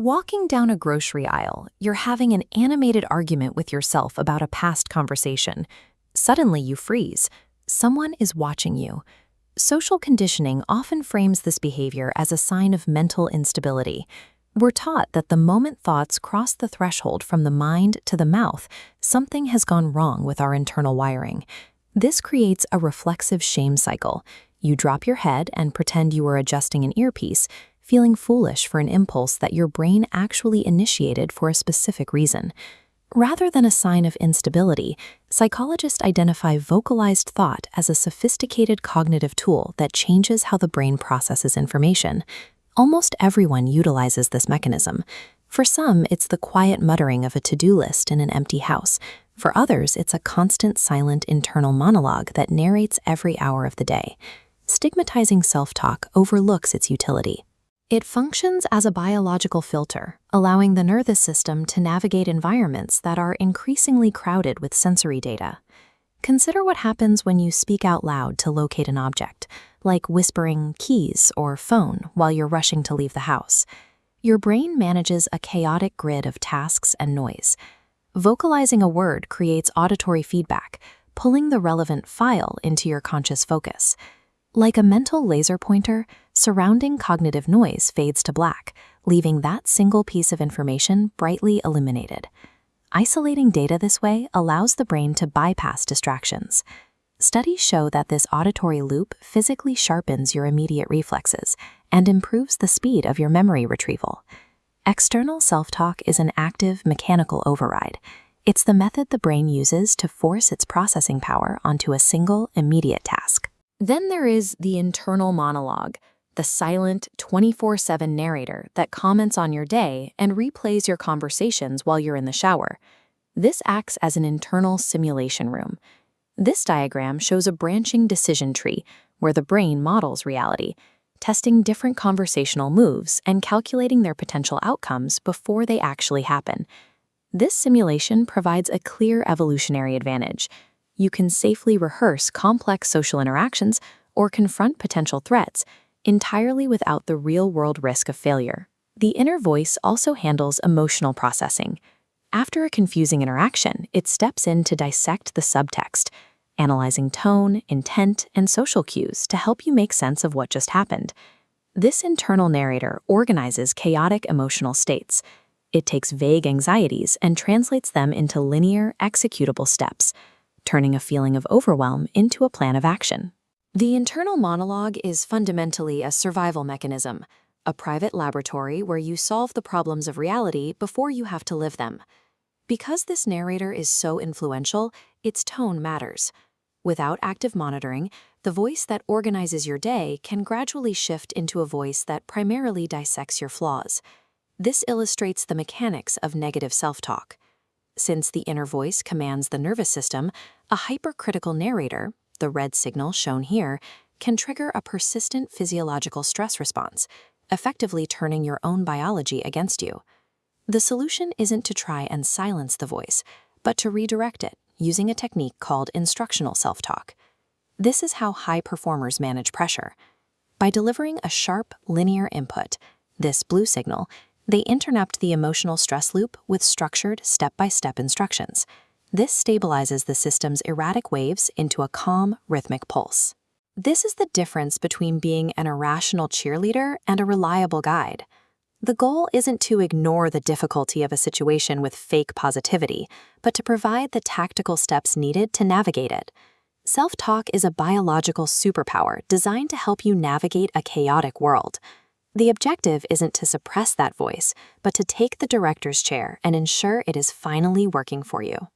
Walking down a grocery aisle, you're having an animated argument with yourself about a past conversation. Suddenly you freeze. Someone is watching you. Social conditioning often frames this behavior as a sign of mental instability. We're taught that the moment thoughts cross the threshold from the mind to the mouth, something has gone wrong with our internal wiring. This creates a reflexive shame cycle. You drop your head and pretend you are adjusting an earpiece, feeling foolish for an impulse that your brain actually initiated for a specific reason. Rather than a sign of instability, psychologists identify vocalized thought as a sophisticated cognitive tool that changes how the brain processes information. Almost everyone utilizes this mechanism. For some, it's the quiet muttering of a to-do list in an empty house. For others, it's a constant silent internal monologue that narrates every hour of the day. Stigmatizing self-talk overlooks its utility. It functions as a biological filter, allowing the nervous system to navigate environments that are increasingly crowded with sensory data. Consider what happens when you speak out loud to locate an object, like whispering keys or phone while you're rushing to leave the house. Your brain manages a chaotic grid of tasks and noise. Vocalizing a word creates auditory feedback, pulling the relevant file into your conscious focus. Like a mental laser pointer, surrounding cognitive noise fades to black, leaving that single piece of information brightly illuminated. Isolating data this way allows the brain to bypass distractions. Studies show that this auditory loop physically sharpens your immediate reflexes and improves the speed of your memory retrieval. External self-talk is an active mechanical override. It's the method the brain uses to force its processing power onto a single, immediate task. Then there is the internal monologue, the silent 24/7 narrator that comments on your day and replays your conversations while you're in the shower. This acts as an internal simulation room. This diagram shows a branching decision tree where the brain models reality, testing different conversational moves and calculating their potential outcomes before they actually happen. This simulation provides a clear evolutionary advantage. You can safely rehearse complex social interactions or confront potential threats entirely without the real-world risk of failure. The inner voice also handles emotional processing. After a confusing interaction, it steps in to dissect the subtext, analyzing tone, intent, and social cues to help you make sense of what just happened. This internal narrator organizes chaotic emotional states. It takes vague anxieties and translates them into linear, executable steps, turning a feeling of overwhelm into a plan of action. The internal monologue is fundamentally a survival mechanism, a private laboratory where you solve the problems of reality before you have to live them. Because this narrator is so influential, its tone matters. Without active monitoring, the voice that organizes your day can gradually shift into a voice that primarily dissects your flaws. This illustrates the mechanics of negative self-talk. Since the inner voice commands the nervous system, a hypercritical narrator, the red signal shown here, can trigger a persistent physiological stress response, effectively turning your own biology against you. The solution isn't to try and silence the voice, but to redirect it using a technique called instructional self-talk. This is how high performers manage pressure. By delivering a sharp, linear input, this blue signal, they interrupt the emotional stress loop with structured, step-by-step instructions. This stabilizes the system's erratic waves into a calm, rhythmic pulse. This is the difference between being an irrational cheerleader and a reliable guide. The goal isn't to ignore the difficulty of a situation with fake positivity, but to provide the tactical steps needed to navigate it. Self-talk is a biological superpower designed to help you navigate a chaotic world. The objective isn't to suppress that voice, but to take the director's chair and ensure it is finally working for you.